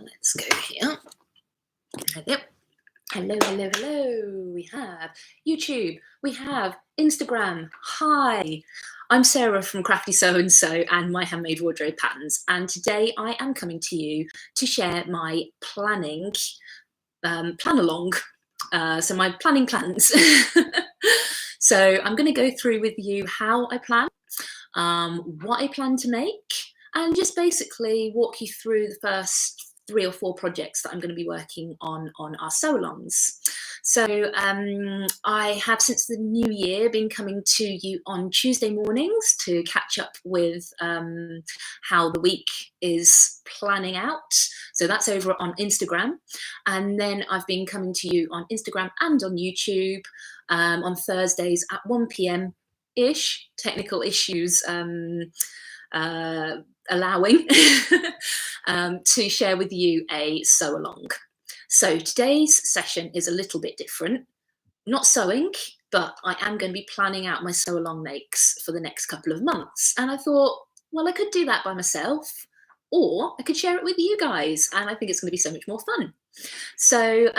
Let's go here. Yep. Hello, hello, hello. We have YouTube. We have Instagram. Hi. I'm Sarah from Crafty Sew&So and My Handmade Wardrobe Patterns. And today I am coming to you to share my planning, plan along. So my planning plans. So I'm going to go through with you how I plan, what I plan to make, and just basically walk you through the first 3 or 4 projects that I'm going to be working on our sew-alongs. So I have, since the new year, been coming to you on Tuesday mornings to catch up with how the week is planning out. So that's over on Instagram. And then I've been coming to you on Instagram and on YouTube on Thursdays at 1 p.m-ish, technical issues allowing, to share with you a sew along. So today's session is a little bit different. Not sewing, but I am going to be planning out my sew along makes for the next couple of months. And I thought, well, I could do that by myself, or I could share it with you guys. And I think it's going to be so much more fun. So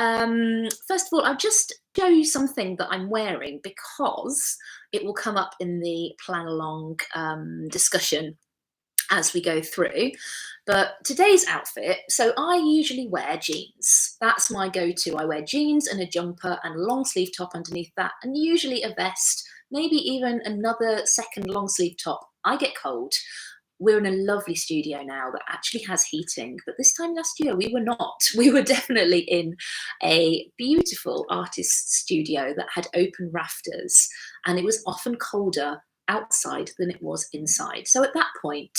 first of all, I'll just show you something that I'm wearing because it will come up in the plan along discussion as we go through. But today's outfit, so I usually wear jeans. That's my go-to. I wear jeans and a jumper and a long sleeve top underneath that, and usually a vest, maybe even another second long sleeve top. I get cold. We're in a lovely studio now that actually has heating, but this time last year we were not. We were definitely in a beautiful artist studio that had open rafters, and it was often colder outside than it was inside. So at that point,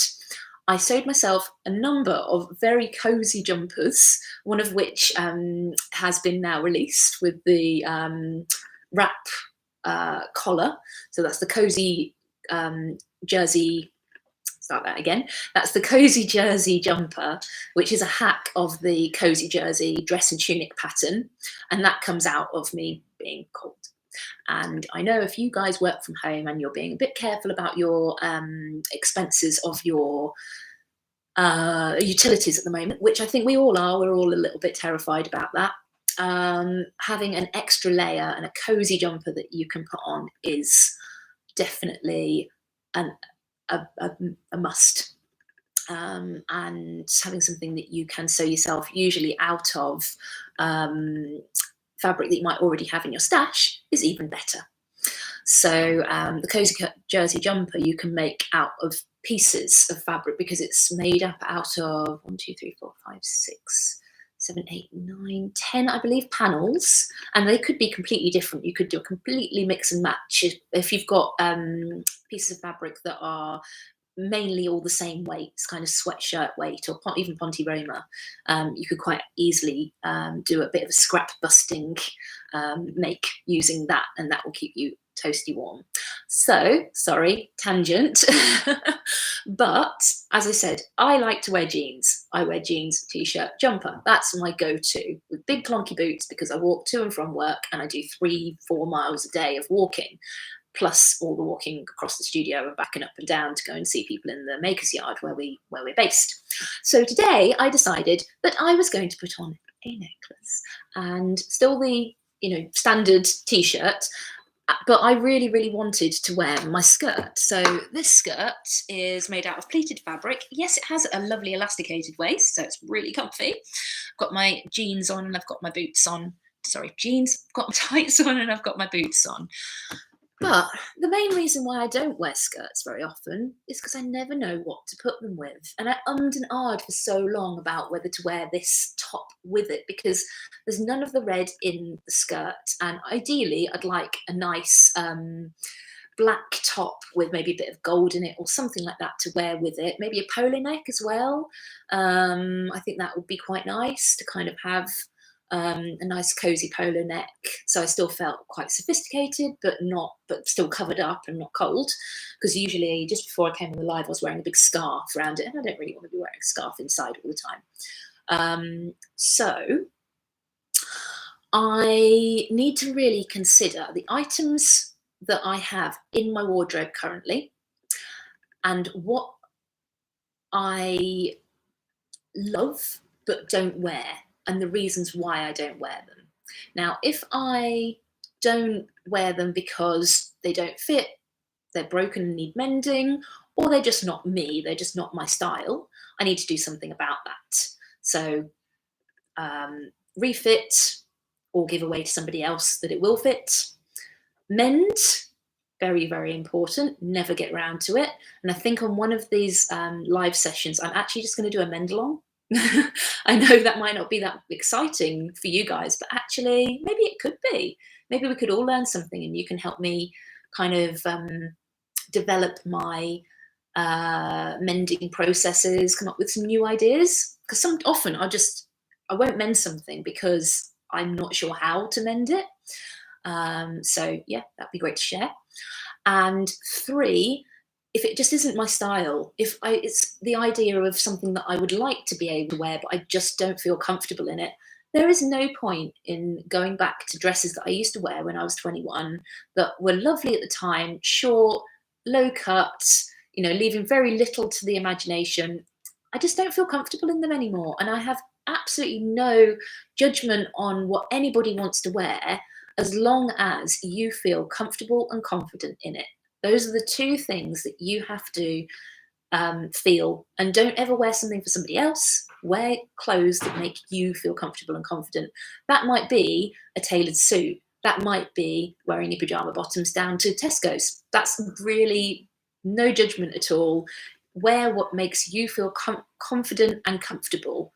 I sewed myself a number of very cozy jumpers, one of which has been now released with the wrap collar. So that's the cozy jersey. Start that again. That's the cozy jersey jumper, which is a hack of the cozy jersey dress and tunic pattern, and that comes out of me being cold. And I know if you guys work from home and you're being a bit careful about your expenses of your utilities at the moment, which I think we all are, we're all a little bit terrified about that. Having an extra layer and a cozy jumper that you can put on is definitely a must. And having something that you can sew yourself, usually out of fabric that you might already have in your stash, is even better. So the cozy jersey jumper you can make out of pieces of fabric because it's made up out of 1, 2, 3, 4, 5, 6, 7, 8, 9, 10, I believe, panels, and they could be completely different. You could do a completely mix and match if you've got pieces of fabric that are mainly all the same weight, it's kind of sweatshirt weight, or even Ponte Roma. You could quite easily do a bit of a scrap busting make using that, and that will keep you toasty warm. So, sorry, tangent. But as I said, I like to wear jeans. I wear jeans, t-shirt, jumper. That's my go-to, with big clunky boots because I walk to and from work and I do 3-4 miles a day of walking, plus all the walking across the studio and back and up and down to go and see people in the maker's yard where we're based. So today I decided that I was going to put on a necklace and still the standard t-shirt, but I really, really wanted to wear my skirt. So this skirt is made out of pleated fabric. Yes, it has a lovely elasticated waist, so it's really comfy. I've got my jeans on and I've got my boots on. Sorry, jeans, I've got my tights on and I've got my boots on. But the main reason why I don't wear skirts very often is because I never know what to put them with. And I ummed and ahed for so long about whether to wear this top with it because there's none of the red in the skirt. And ideally, I'd like a nice black top with maybe a bit of gold in it or something like that to wear with it. Maybe a polo neck as well. I think that would be quite nice to kind of have a nice cozy polo neck, so I still felt quite sophisticated, but still covered up and not cold. Because usually, just before I came on the live, I was wearing a big scarf around it, and I don't really want to be wearing a scarf inside all the time. So I need to really consider the items that I have in my wardrobe currently, and what I love but don't wear, and the reasons why I don't wear them. Now, if I don't wear them because they don't fit, they're broken and need mending, or they're just not me, they're just not my style, I need to do something about that. So refit or give away to somebody else that it will fit. Mend, very, very important, never get round to it. And I think on one of these live sessions, I'm actually just going to do a mend along. I know that might not be that exciting for you guys, but actually maybe it could be. Maybe we could all learn something, and you can help me kind of develop my mending processes, come up with some new ideas. Because often I won't mend something because I'm not sure how to mend it. So yeah, that'd be great to share. And 3, if it just isn't my style, it's the idea of something that I would like to be able to wear, but I just don't feel comfortable in it, there is no point in going back to dresses that I used to wear when I was 21 that were lovely at the time, short, low cut, leaving very little to the imagination. I just don't feel comfortable in them anymore. And I have absolutely no judgment on what anybody wants to wear, as long as you feel comfortable and confident in it. Those are the 2 things that you have to feel. And don't ever wear something for somebody else. Wear clothes that make you feel comfortable and confident. That might be a tailored suit. That might be wearing your pajama bottoms down to Tesco's. That's really no judgment at all. Wear what makes you feel confident and comfortable,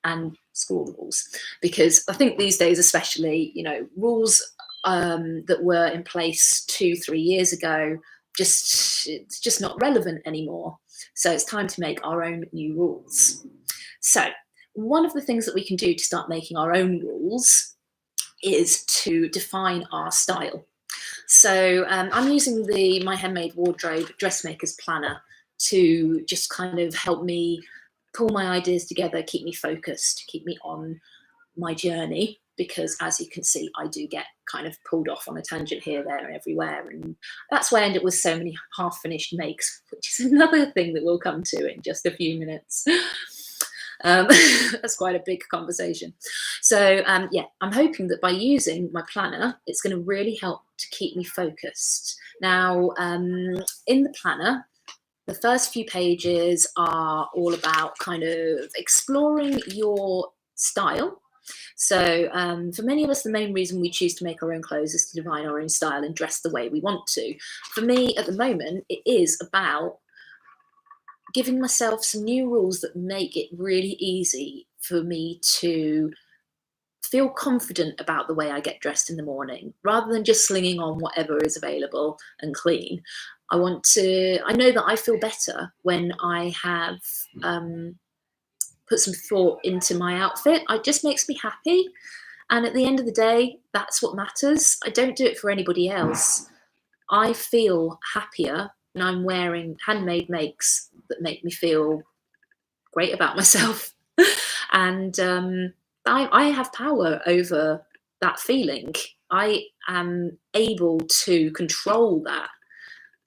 and screw the rules. Because I think these days, especially, rules that were in place 2-3 years ago, it's just not relevant anymore. So it's time to make our own new rules. So one of the things that we can do to start making our own rules is to define our style. So I'm using the My Handmade Wardrobe Dressmaker's Planner to just kind of help me pull my ideas together, keep me focused, keep me on my journey, because as you can see, I do get kind of pulled off on a tangent here, there and everywhere. And that's why I end up with so many half-finished makes, which is another thing that we'll come to in just a few minutes. That's quite a big conversation. So yeah, I'm hoping that by using my planner, it's going to really help to keep me focused. Now, in the planner, the first few pages are all about kind of exploring your style. So for many of us, the main reason we choose to make our own clothes is to define our own style and dress the way we want to. For me, at the moment, it is about giving myself some new rules that make it really easy for me to feel confident about the way I get dressed in the morning, rather than just slinging on whatever is available and clean. I know that I feel better when I have put some thought into my outfit. It just makes me happy. And at the end of the day, that's what matters. I don't do it for anybody else. I feel happier when I'm wearing handmade makes that make me feel great about myself. And I have power over that feeling. I am able to control that.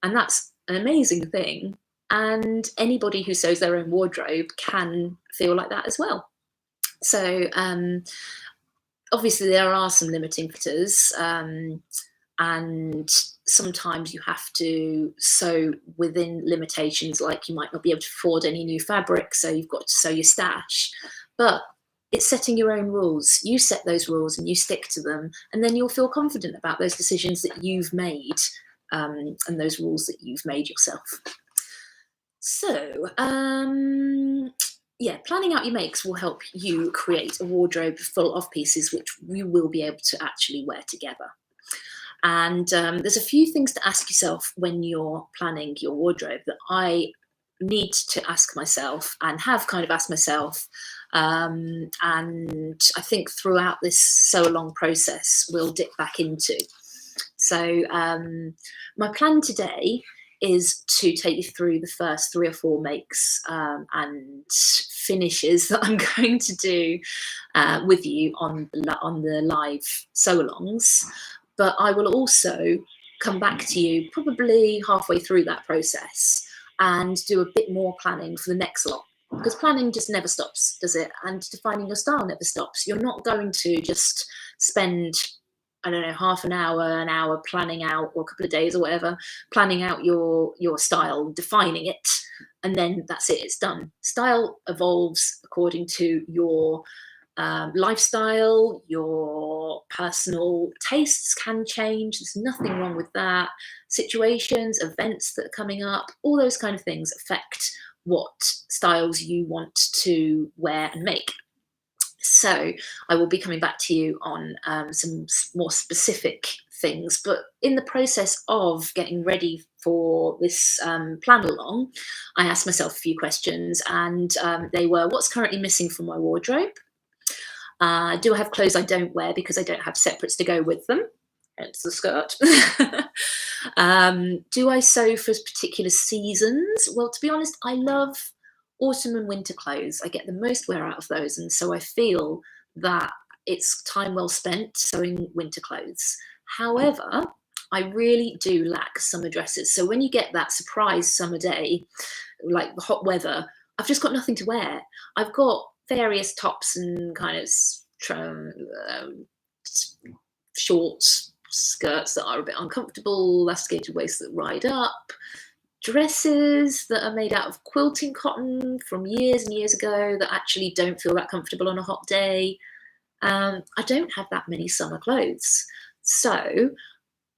And that's an amazing thing. And anybody who sews their own wardrobe can feel like that as well. So obviously there are some limiting factors, and sometimes you have to sew within limitations, like you might not be able to afford any new fabric, so you've got to sew your stash. But it's setting your own rules. You set those rules and you stick to them, and then you'll feel confident about those decisions that you've made, and those rules that you've made yourself. So yeah, planning out your makes will help you create a wardrobe full of pieces which you will be able to actually wear together. And there's a few things to ask yourself when you're planning your wardrobe that I need to ask myself and have kind of asked myself. And I think throughout this sew-along process, we'll dip back into. So my plan today is to take you through the first 3 or 4 makes and finishes that I'm going to do with you on the live sew-alongs. But I will also come back to you probably halfway through that process and do a bit more planning for the next lot. because planning just never stops, does it? And defining your style never stops. You're not going to just spend, I don't know, half an hour planning out, or a couple of days or whatever, planning out your style, defining it, and then that's it, it's done. Style evolves according to your lifestyle, your personal tastes can change. There's nothing wrong with that. Situations, events that are coming up, all those kind of things affect what styles you want to wear and make. So I will be coming back to you on some more specific things, but in the process of getting ready for this plan along, I asked myself a few questions, and they were: what's currently missing from my wardrobe? Do I have clothes I don't wear because I don't have separates to go with them? Hence the skirt. Do I sew for particular seasons? Well, to be honest, I love autumn and winter clothes. I get the most wear out of those, and so I feel that it's time well spent sewing winter clothes. However, I really do lack summer dresses. So when you get that surprise summer day, like the hot weather, I've just got nothing to wear. I've got various tops and kind of shorts, skirts that are a bit uncomfortable, elasticated waists that ride up, dresses that are made out of quilting cotton from years and years ago that actually don't feel that comfortable on a hot day. I don't have that many summer clothes. So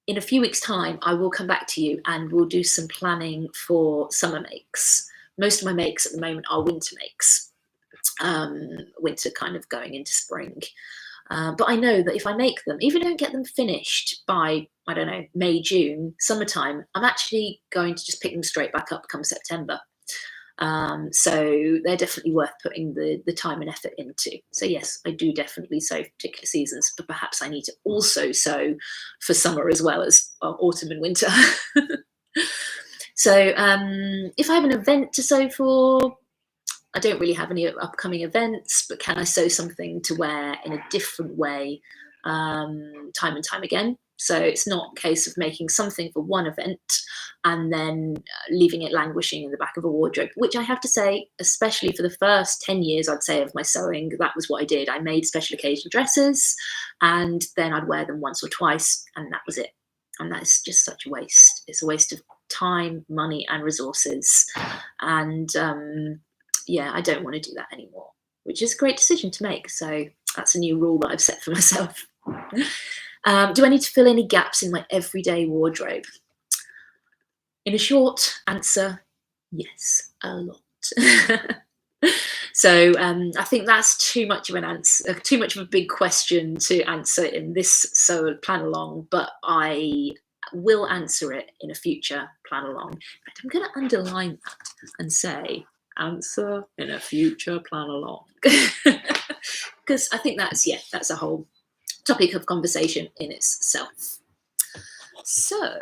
in a few weeks' time, I will come back to you and we'll do some planning for summer makes. Most of my makes at the moment are winter makes, winter kind of going into spring. But I know that if I make them, even if I don't get them finished by, I don't know, May, June, summertime, I'm actually going to just pick them straight back up come September. So they're definitely worth putting the time and effort into. So yes, I do definitely sew for particular seasons, but perhaps I need to also sew for summer as well as autumn and winter. So if I have an event to sew for, I don't really have any upcoming events, but can I sew something to wear in a different way time and time again? So it's not a case of making something for one event and then leaving it languishing in the back of a wardrobe, which I have to say, especially for the first 10 years, I'd say, of my sewing, that was what I did. I made special occasion dresses and then I'd wear them once or twice and that was it. And that's just such a waste. It's a waste of time, money and resources. And yeah, I don't want to do that anymore, which is a great decision to make. So that's a new rule that I've set for myself. Do I need to fill any gaps in my everyday wardrobe? In a short answer, yes, a lot. So I think that's too much of an answer, too much of a big question to answer in this plan along, but I will answer it in a future plan along. In fact, I'm going to underline that and say answer in a future plan along, because I think that's a whole topic of conversation in itself. So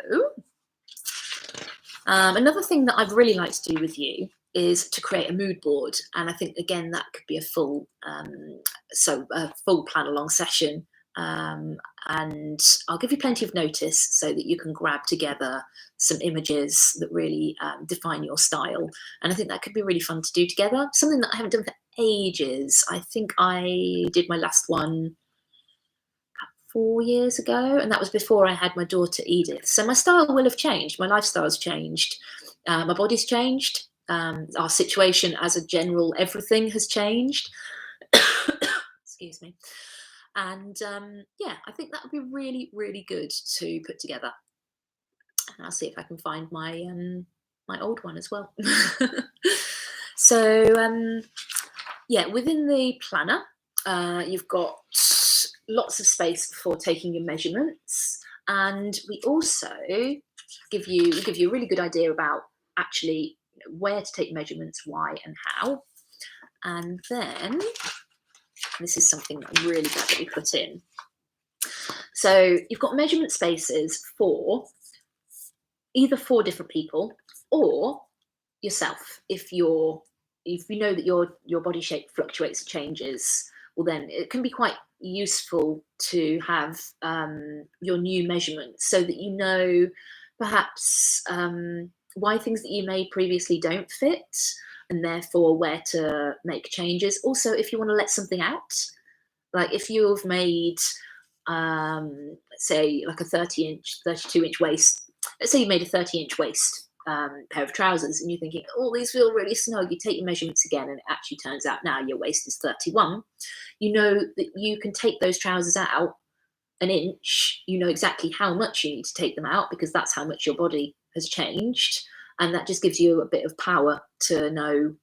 another thing that I'd really like to do with you is to create a mood board, and I think again that could be a full plan along session, and I'll give you plenty of notice so that you can grab together some images that really define your style, and I think that could be really fun to do together. Something that I haven't done for ages. I think I did my last one 4 years ago, and that was before I had my daughter Edith. So my style will have changed, my lifestyle's changed, my body's changed, our situation as a general everything has changed. Excuse me. And yeah, I think that would be really, really good to put together. And I'll see if I can find my my old one as well. So yeah, within the planner, you've got lots of space for taking your measurements, and we also give you a really good idea about actually where to take measurements, why and how. And then this is something that I'm really glad that we put in. So you've got measurement spaces for either 4 different people or yourself. If you know that your body shape fluctuates and changes, well then it can be quite useful to have your new measurements so that you know perhaps why things that you made previously don't fit, and therefore where to make changes. Also, if you want to let something out, like if you've made, let's say like a 30-inch, 32-inch waist, let's say you made a 30-inch waist pair of trousers, and you're thinking, oh, these feel really snug. You take your measurements again, and it actually turns out now your waist is 31. You know that you can take those trousers out an inch. You know exactly how much you need to take them out, because that's how much your body has changed, and that just gives you a bit of power to know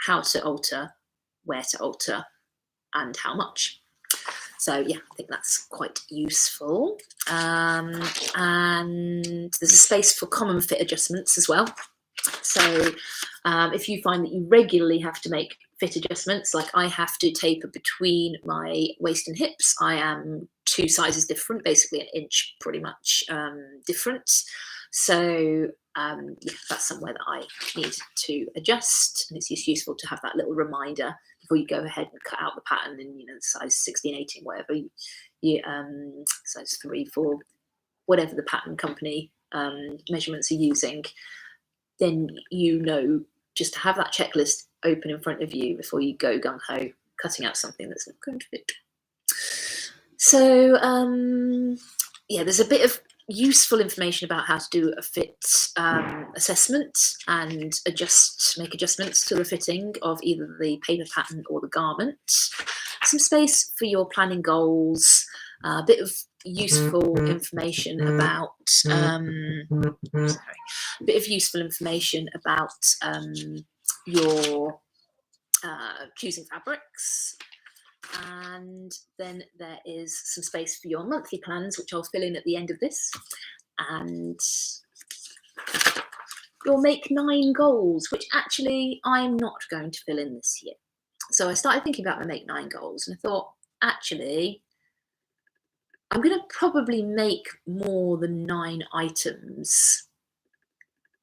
how to alter, where to alter, and how much. So yeah, I think that's quite useful. And there's a space for common fit adjustments as well. So if you find that you regularly have to make fit adjustments, like I have to taper between my waist and hips, I am 2 sizes different, basically an inch pretty much different. So yeah, that's somewhere that I need to adjust, and it's just useful to have that little reminder before you go ahead and cut out the pattern in, you know, size 16, 18, whatever you size 3, 4, whatever the pattern company measurements are using. Then you know just to have that checklist open in front of you before you go gung-ho cutting out something that's not going to fit. So yeah, there's a bit of useful information about how to do a fit assessment and make adjustments to the fitting of either the paper pattern or the garment. Some space for your planning goals, a bit of useful information about your choosing fabrics. And then there is some space for your monthly plans, which I'll fill in at the end of this, and your make 9 goals, which actually I'm not going to fill in this year. So I started thinking about my make 9 goals, and I thought, actually, I'm going to probably make more than 9 items.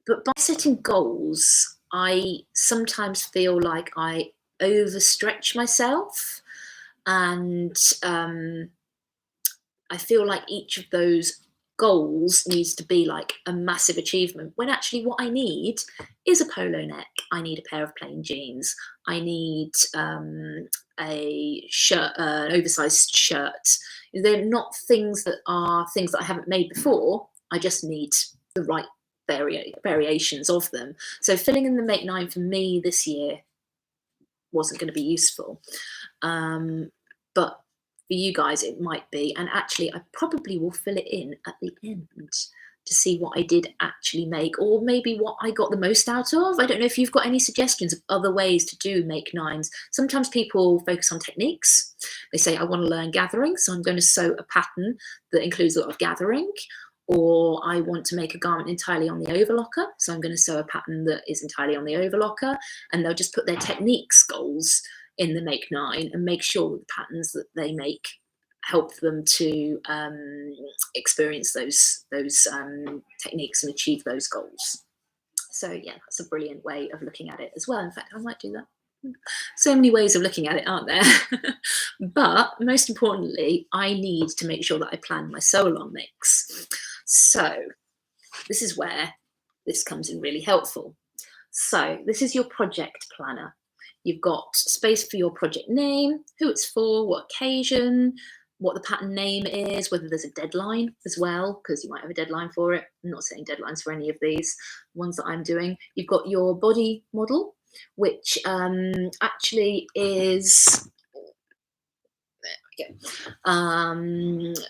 But by setting goals, I sometimes feel like I overstretch myself. And I feel like each of those goals needs to be like a massive achievement, when actually what I need is a polo neck. I need a pair of plain jeans. I need a shirt, an oversized shirt. They're not things that I haven't made before. I just need the right variations of them. So filling in the make 9 for me this year wasn't going to be useful. But for you guys, it might be. And actually, I probably will fill it in at the end to see what I did actually make, or maybe what I got the most out of. I don't know if you've got any suggestions of other ways to do make 9s. Sometimes people focus on techniques. They say, I want to learn gathering, so I'm going to sew a pattern that includes a lot of gathering. Or I want to make a garment entirely on the overlocker, so I'm going to sew a pattern that is entirely on the overlocker. And they'll just put their techniques goals in the make 9 and make sure that the patterns that they make help them to experience those techniques and achieve those goals. So yeah, that's a brilliant way of looking at it as well. In fact, I might do that. So many ways of looking at it, aren't there? But most importantly, I need to make sure that I plan my sew-along mix. So this is where this comes in really helpful. So this is your project planner. You've got space for your project name, who it's for, what occasion, what the pattern name is, whether there's a deadline as well, because you might have a deadline for it. I'm not setting deadlines for any of these ones that I'm doing. You've got your body model, which actually is, there we go,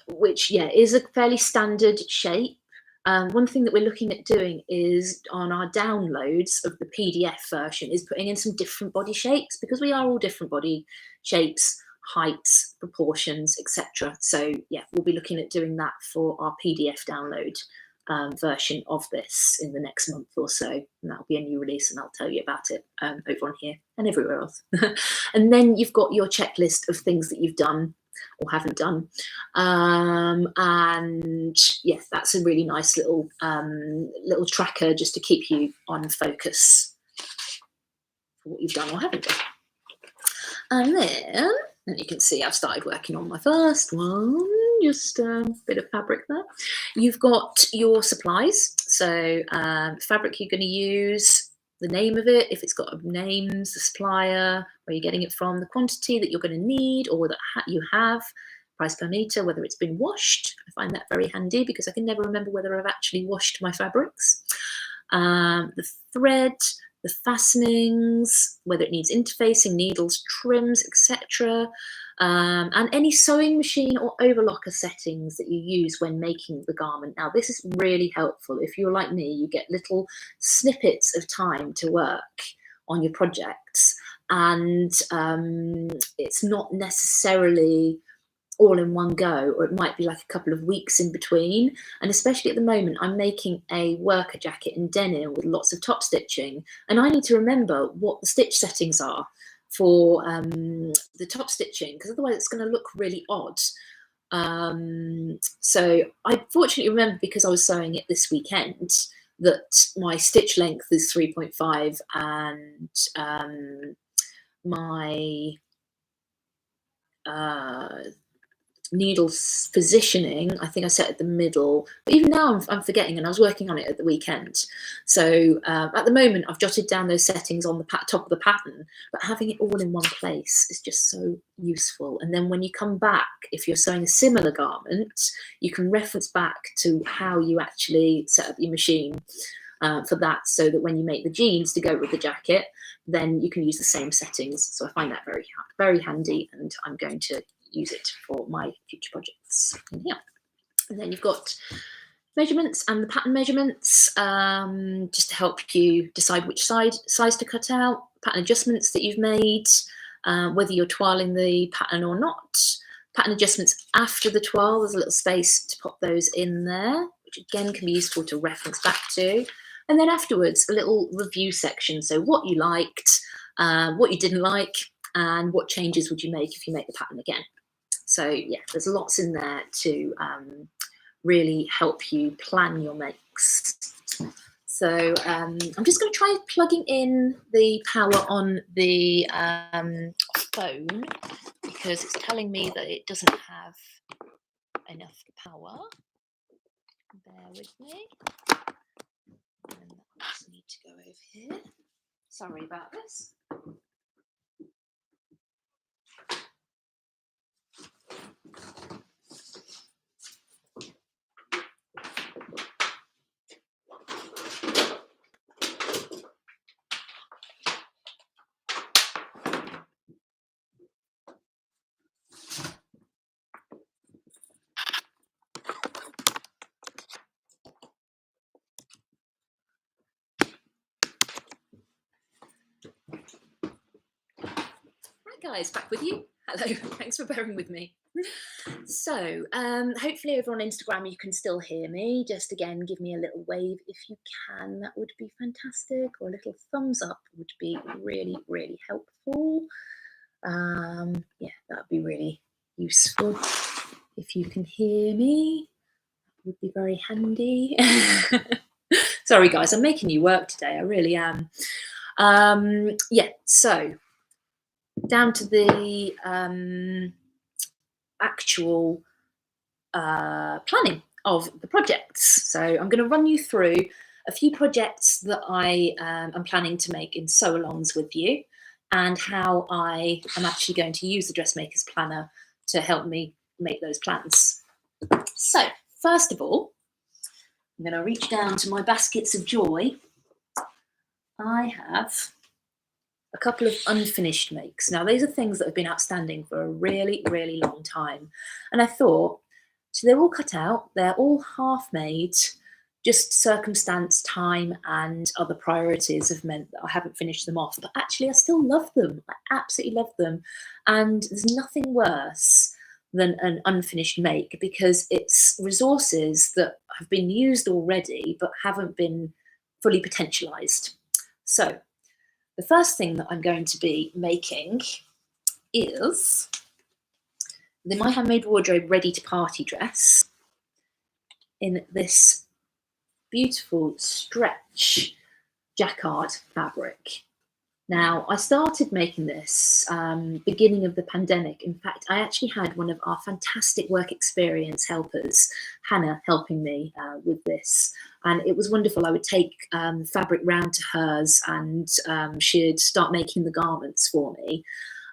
which yeah, is a fairly standard shape. One thing that we're looking at doing is on our downloads of the PDF version is putting in some different body shapes, because we are all different body shapes, heights, proportions, etc. So yeah, we'll be looking at doing that for our PDF download version of this in the next month or so, and that'll be a new release, and I'll tell you about it over on here and everywhere else. And then you've got your checklist of things that you've done or haven't done, and yes, that's a really nice little little tracker just to keep you on focus for what you've done or haven't done. And then you can see I've started working on my first one, just a bit of fabric there. You've got your supplies, so fabric you're going to use, the name of it, if it's got names, the supplier, where you're getting it from, the quantity that you're going to need or that you have, price per meter, whether it's been washed. I find that very handy because I can never remember whether I've actually washed my fabrics. The thread, the fastenings, whether it needs interfacing, needles, trims, etc. And any sewing machine or overlocker settings that you use when making the garment. Now, this is really helpful. If you're like me, you get little snippets of time to work on your projects, and it's not necessarily all in one go, or it might be like a couple of weeks in between. And especially at the moment, I'm making a worker jacket in denim with lots of top stitching, and I need to remember what the stitch settings are for the top stitching, because otherwise it's going to look really odd. So I fortunately remember, because I was sewing it this weekend, that my stitch length is 3.5 and my needle positioning, I think I set at the middle, but even now I'm forgetting, and I was working on it at the weekend. So at the moment I've jotted down those settings on the top of the pattern, but having it all in one place is just so useful. And then when you come back, if you're sewing a similar garment, you can reference back to how you actually set up your machine for that, so that when you make the jeans to go with the jacket, then you can use the same settings. So I find that very, very handy, and I'm going to use it for my future projects in here. And then you've got measurements and the pattern measurements, just to help you decide which size to cut out, pattern adjustments that you've made, whether you're toiling the pattern or not, pattern adjustments after the toil. There's a little space to pop those in there, which again can be useful to reference back to. And then afterwards, a little review section. So what you liked, what you didn't like, and what changes would you make if you make the pattern again. So yeah, there's lots in there to really help you plan your makes. So I'm just going to try plugging in the power on the phone, because it's telling me that it doesn't have enough power. Bear with me. And I just need to go over here. Sorry about this. Guys, back with you. Hello, thanks for bearing with me. So hopefully over on Instagram you can still hear me. Just again, give me a little wave if you can, that would be fantastic, or a little thumbs up would be really, really helpful. Yeah, that would be really useful. If you can hear me, that would be very handy. Sorry guys, I'm making you work today, I really am. Yeah, so down to the actual planning of the projects. So I'm going to run you through a few projects that I am planning to make in sew-alongs with you, and how I am actually going to use the Dressmaker's Planner to help me make those plans. So first of all, I'm going to reach down to my baskets of joy. I have a couple of unfinished makes. Now, these are things that have been outstanding for a really, really long time. And I thought, so they're all cut out, they're all half made, just circumstance, time, and other priorities have meant that I haven't finished them off. But actually, I still love them. I absolutely love them. And there's nothing worse than an unfinished make, because it's resources that have been used already but haven't been fully potentialized. So the first thing that I'm going to be making is the My Handmade Wardrobe Ready to Party dress in this beautiful stretch jacquard fabric. Now, I started making this beginning of the pandemic. In fact, I actually had one of our fantastic work experience helpers, Hannah, helping me with this. And it was wonderful. I would take fabric round to hers and she'd start making the garments for me.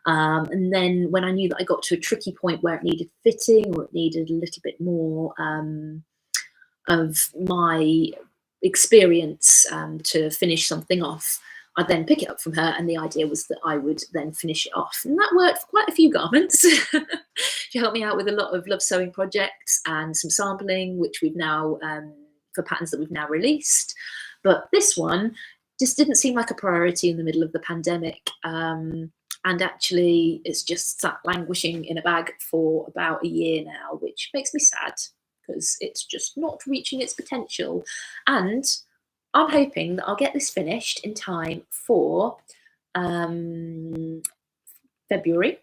And then when I knew that I got to a tricky point where it needed fitting or it needed a little bit more of my experience to finish something off, I'd then pick it up from her, and the idea was that I would then finish it off. And that worked for quite a few garments. She helped me out with a lot of love sewing projects and some sampling, which we've now, for patterns that we've now released. But this one just didn't seem like a priority in the middle of the pandemic. And actually, it's just sat languishing in a bag for about a year now, which makes me sad because it's just not reaching its potential. And I'm hoping that I'll get this finished in time for February,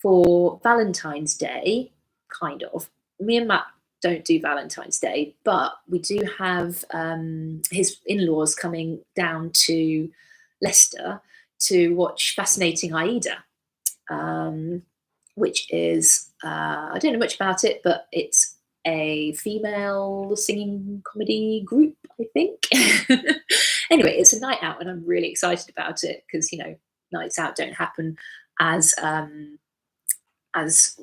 for Valentine's Day, kind of. Me and Matt don't do Valentine's Day, but we do have his in-laws coming down to Leicester to watch Fascinating Aida, which is, I don't know much about it, but it's a female singing comedy group, I think. Anyway, it's a night out and I'm really excited about it because, you know, nights out don't happen as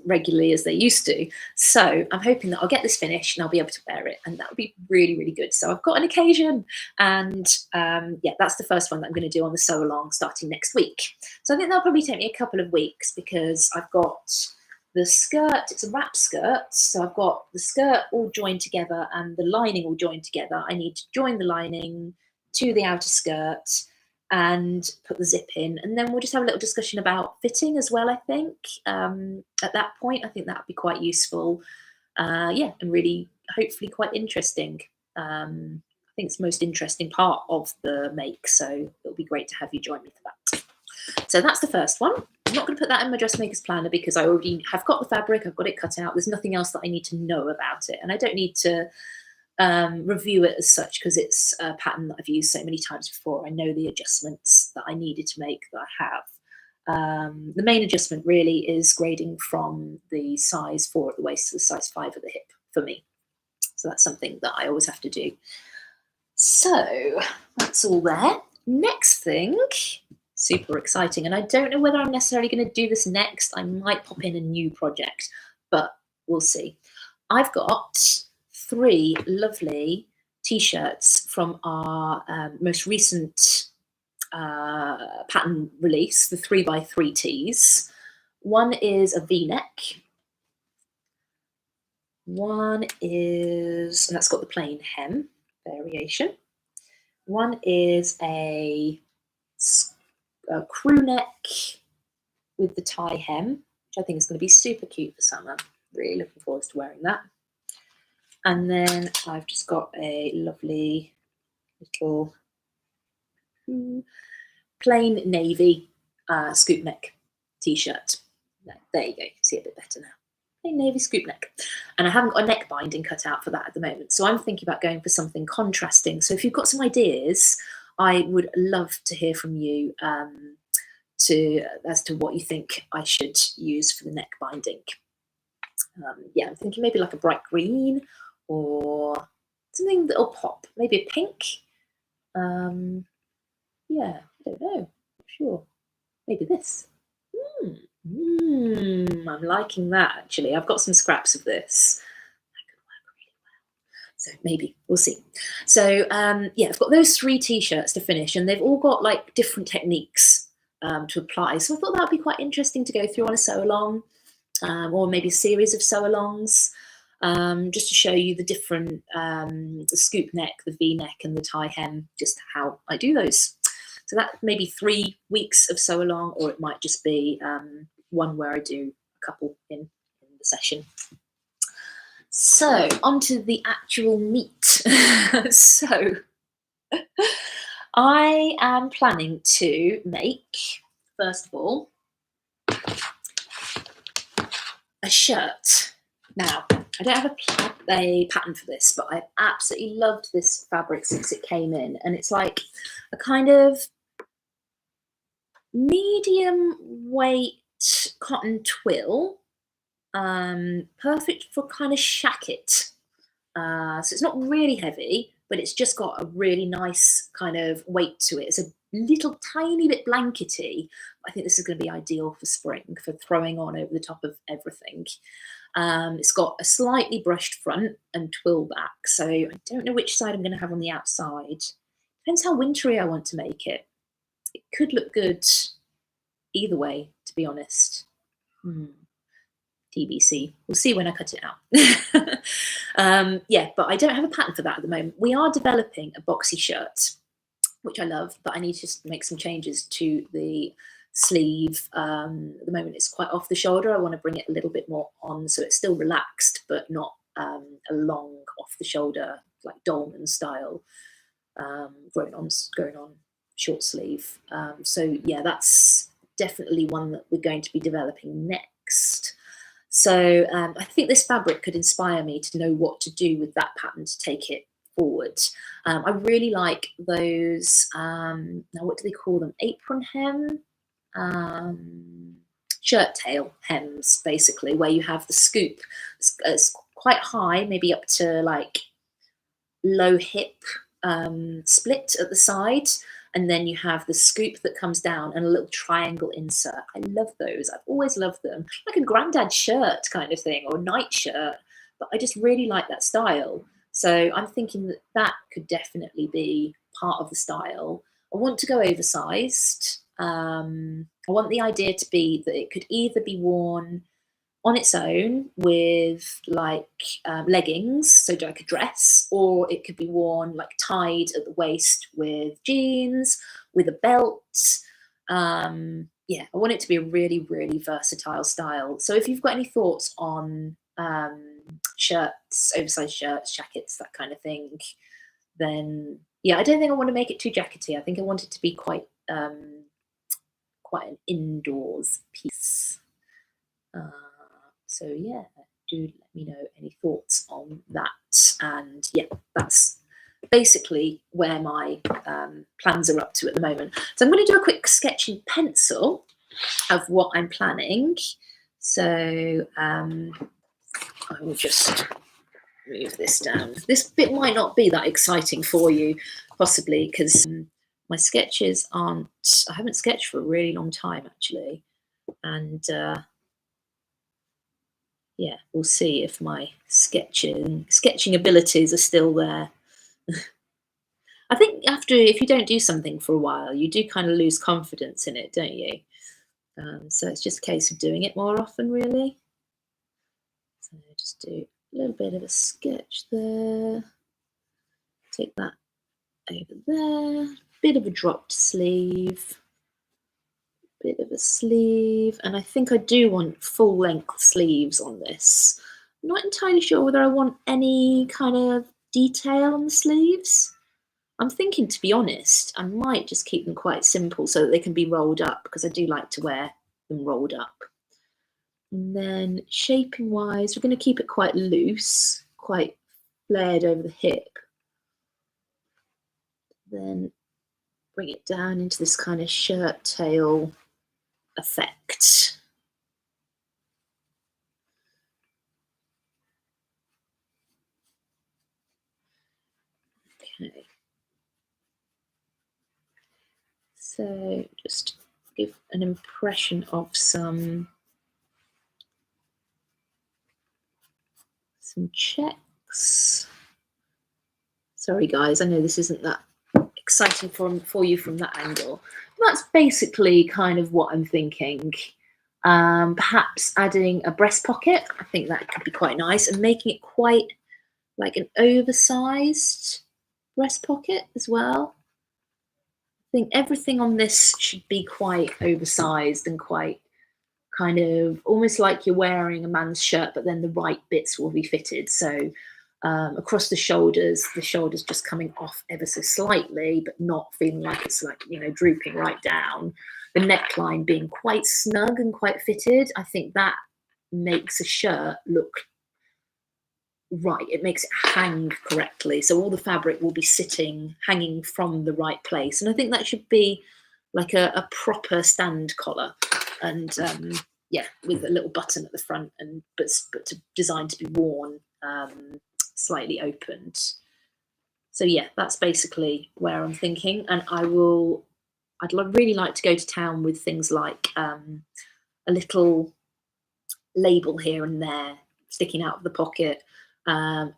regularly as they used to. So I'm hoping that I'll get this finished and I'll be able to wear it, and that would be really, really good. So I've got an occasion, and yeah, that's the first one that I'm going to do on the sew along starting next week. So I think that'll probably take me a couple of weeks because I've got the skirt, it's a wrap skirt, so I've got the skirt all joined together and the lining all joined together. I need to join the lining to the outer skirt and put the zip in, and then we'll just have a little discussion about fitting as well, I think. At that point, I think that would be quite useful. Yeah, and really hopefully quite interesting. I think it's the most interesting part of the make, so it'll be great to have you join me for that. So that's the first one. I'm not going to put that in my dressmaker's planner because I already have got the fabric, I've got it cut out. There's nothing else that I need to know about it, and I don't need to review it as such because it's a pattern that I've used so many times before. I know the adjustments that I needed to make that I have. The main adjustment really is grading from the size 4 at the waist to the size 5 at the hip for me. So that's something that I always have to do. So that's all there. Next thing, super exciting, and I don't know whether I'm necessarily going to do this next. I might pop in a new project, but we'll see. I've got 3 lovely t-shirts from our most recent pattern release, the 3x3 tees. One is a v-neck. One is, and that's got the plain hem variation. One is a crew neck with the tie hem, which I think is going to be super cute for summer. Really looking forward to wearing that. And then I've just got a lovely little plain navy scoop neck t-shirt. There you go, you can see it a bit better now. Plain navy scoop neck. And I haven't got a neck binding cut out for that at the moment. So I'm thinking about going for something contrasting. So if you've got some ideas, I would love to hear from you as to what you think I should use for the neck binding. Yeah, I'm thinking maybe like a bright green or something that'll pop, maybe a pink. Yeah, I don't know, not sure. Maybe this. I'm liking that actually. I've got some scraps of this. That could work really well. So maybe we'll see. So yeah, I've got those 3 t-shirts to finish, and they've all got like different techniques to apply. So I thought that would be quite interesting to go through on a sew along. Or maybe a series of sew-alongs, just to show you the different, the scoop neck, the V-neck and the tie hem, just how I do those. So that may be 3 weeks of sew-along, or it might just be one where I do a couple in the session. So on to the actual meat. So I am planning to make, first of all, a shirt. Now, I don't have a pattern for this, but I've absolutely loved this fabric since it came in, and it's like a kind of medium weight cotton twill, perfect for kind of shacket. So it's not really heavy, but it's just got a really nice kind of weight to it. It's a little tiny bit blankety. I think this is going to be ideal for spring, for throwing on over the top of everything. It's got a slightly brushed front and twill back, so I don't know which side I'm going to have on the outside. Depends how wintry I want to make it. It could look good either way, to be honest. TBC. We'll see when I cut it out. Yeah, but I don't have a pattern for that at the moment. We are developing a boxy shirt, which I love, but I need to just make some changes to the sleeve. At the moment, it's quite off the shoulder. I want to bring it a little bit more on, so it's still relaxed, but not a long off the shoulder, like dolman style, going on short sleeve. So yeah, that's definitely one that we're going to be developing next. So I think this fabric could inspire me to know what to do with that pattern to take it forward. I really like those, now what do they call them? Apron hem? Shirt tail hems, basically, where you have the scoop. It's quite high, maybe up to like low hip split at the side. And then you have the scoop that comes down and a little triangle insert. I love those. I've always loved them. Like a granddad shirt kind of thing, or a night shirt. But I just really like that style. So I'm thinking that that could definitely be part of the style. I want to go oversized. I want the idea to be that it could either be worn on its own with like leggings, so like a dress, or it could be worn like tied at the waist with jeans, with a belt. Yeah, I want it to be a really, really versatile style. So if you've got any thoughts on shirts, oversized shirts, jackets, that kind of thing, then yeah, I don't think I want to make it too jackety. I think I want it to be quite an indoors piece. So yeah, do let me know any thoughts on that. And yeah, that's basically where my plans are up to at the moment. So I'm going to do a quick sketch in pencil of what I'm planning. So I will just move this down. This bit might not be that exciting for you, possibly, because my sketches aren't, I haven't sketched for a really long time, actually. And yeah, we'll see if my sketching abilities are still there. I think if you don't do something for a while, you do kind of lose confidence in it, don't you? So it's just a case of doing it more often, really. So just do a little bit of a sketch there. Take that over there. Bit of a dropped sleeve. Bit of a sleeve, and I think I do want full length sleeves on this. I'm not entirely sure whether I want any kind of detail on the sleeves. I'm thinking, to be honest, I might just keep them quite simple so that they can be rolled up, because I do like to wear them rolled up. And then shaping wise, we're going to keep it quite loose, quite flared over the hip. Then bring it down into this kind of shirt tail effect. Okay. So just give an impression of some checks. Sorry guys, I know this isn't that exciting for you from that angle. That's basically kind of what I'm thinking. Perhaps adding a breast pocket. I think that could be quite nice, and making it quite like an oversized breast pocket as well. I think everything on this should be quite oversized and quite kind of almost like you're wearing a man's shirt, but then the right bits will be fitted. So across the shoulders just coming off ever so slightly, but not feeling like it's like, you know, drooping right down. The neckline being quite snug and quite fitted. I think that makes a shirt look right. It makes it hang correctly. So all the fabric will be hanging from the right place. And I think that should be like a proper stand collar, and yeah, with a little button at the front, and but designed to be worn slightly opened. So yeah, that's basically where I'm thinking, and I'd really like to go to town with things like a little label here and there sticking out of the pocket, a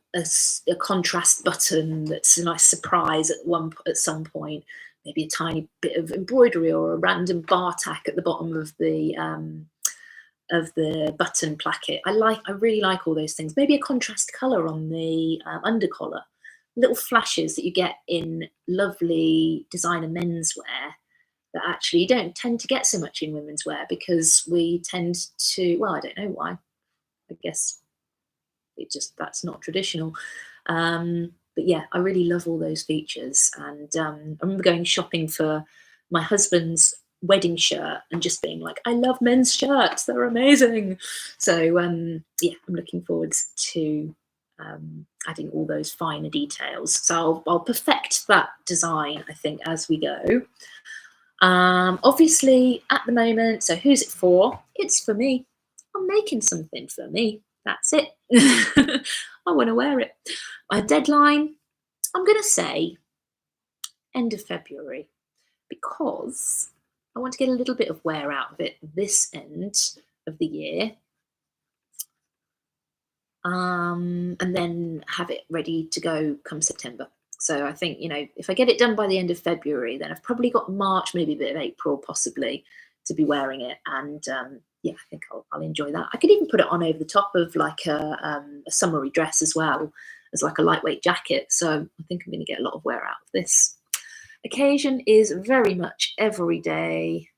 contrast button that's a nice surprise at some point, maybe a tiny bit of embroidery or a random bar tack at the bottom of the button placket. I really like all those things. Maybe a contrast colour on the undercollar. Little flashes that you get in lovely designer menswear that actually you don't tend to get so much in women's wear, because we tend to, well, I don't know why. I guess that's not traditional. But yeah, I really love all those features. And I remember going shopping for my husband's wedding shirt and just being like, I love men's shirts, they're amazing. So yeah, I'm looking forward to adding all those finer details. So I'll perfect that design, I think, as we go. Obviously at the moment, so who's it for? It's for me. I'm making something for me. That's it. I want to wear it. My deadline, I'm going to say end of February, because I want to get a little bit of wear out of it this end of the year, and then have it ready to go come September. So I think, if I get it done by the end of February, then I've probably got March, maybe a bit of April possibly, to be wearing it. And yeah, I think I'll enjoy that. I could even put it on over the top of like a summery dress as well, as like a lightweight jacket. So I think I'm going to get a lot of wear out of this. Occasion is very much every day.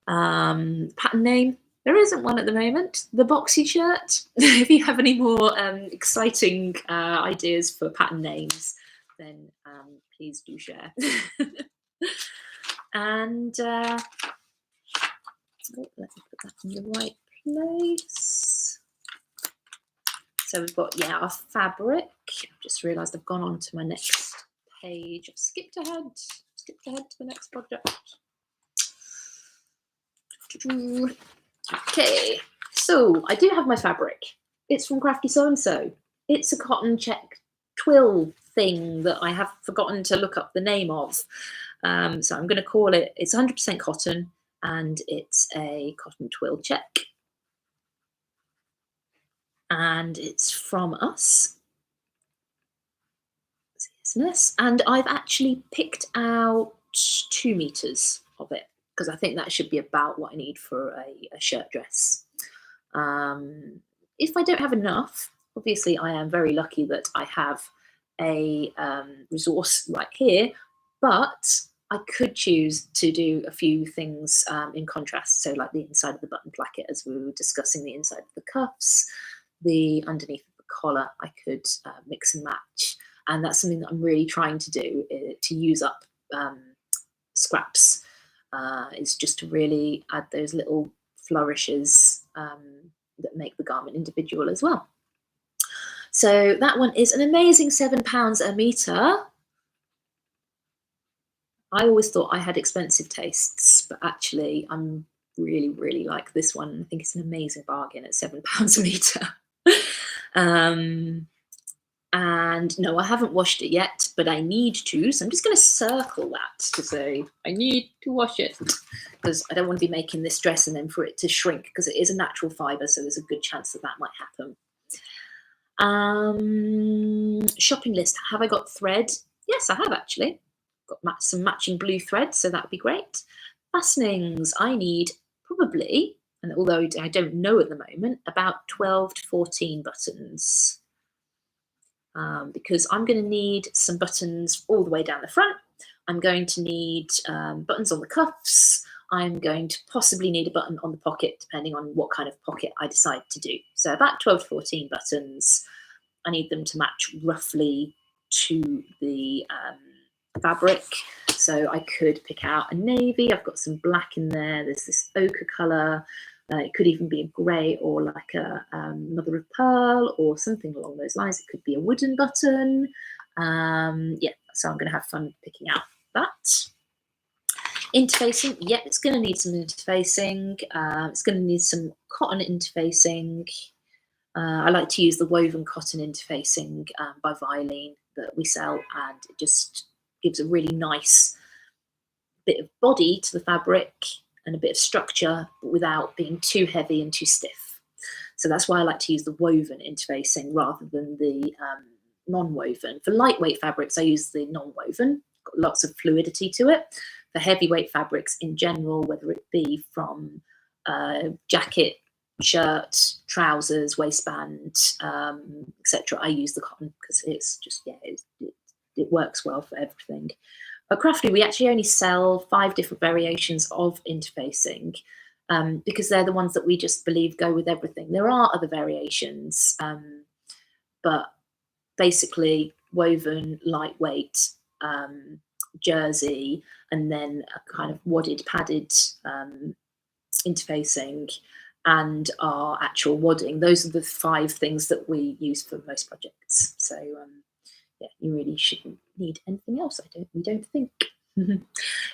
Pattern name, there isn't one at the moment. The boxy shirt. If you have any more exciting ideas for pattern names, then please do share. And let me put that in the right place. So we've got, yeah, our fabric. I've just realised I've gone on to my next page. I've skipped ahead to the next project. Okay, so I do have my fabric. It's from Crafty Sew&So. It's a cotton check twill thing that I have forgotten to look up the name of. So I'm going to call it, it's 100% cotton, and it's a cotton twill check. And it's from us. And I've actually picked out 2 meters of it, because I think that should be about what I need for a shirt dress. If I don't have enough, obviously I am very lucky that I have a resource right here, but I could choose to do a few things in contrast. So like the inside of the button placket, as we were discussing, the inside of the cuffs, the underneath of the collar, I could mix and match. And that's something that I'm really trying to do, to use up scraps, is just to really add those little flourishes that make the garment individual as well. So that one is an amazing £7 a metre. I always thought I had expensive tastes, but actually I'm really, really like this one. I think it's an amazing bargain at £7 a metre. And no, I haven't washed it yet, but I need to. So I'm just going to circle that to say I need to wash it, because I don't want to be making this dress and then for it to shrink, because it is a natural fibre, so there's a good chance that that might happen. Shopping list. Have I got thread? Yes, I have actually. Got some matching blue thread, so that would be great. Fastenings. I need probably, and although I don't know at the moment, about 12 to 14 buttons. Because I'm going to need some buttons all the way down the front. I'm going to need buttons on the cuffs. I'm going to possibly need a button on the pocket, depending on what kind of pocket I decide to do. So about 12 to 14 buttons. I need them to match roughly to the fabric. So I could pick out a navy. I've got some black in there. There's this ochre colour. It could even be a grey, or like a mother of pearl, or something along those lines. It could be a wooden button. Yeah, so I'm going to have fun picking out that. Interfacing, yeah, it's going to need some interfacing. It's going to need some cotton interfacing. I like to use the woven cotton interfacing by Vilene that we sell, and it just gives a really nice bit of body to the fabric and a bit of structure, but without being too heavy and too stiff. So that's why I like to use the woven interfacing rather than the non-woven. For lightweight fabrics, I use the non-woven, got lots of fluidity to it. For heavyweight fabrics in general, whether it be from jacket, shirt, trousers, waistband, etc., I use the cotton because it's just, yeah, it works well for everything. At Crafty, we actually only sell 5 different variations of interfacing because they're the ones that we just believe go with everything. There are other variations, but basically woven, lightweight, jersey, and then a kind of wadded, padded interfacing, and our actual wadding. Those are the 5 things that we use for most projects. So yeah, you really shouldn't need anything else. We don't think.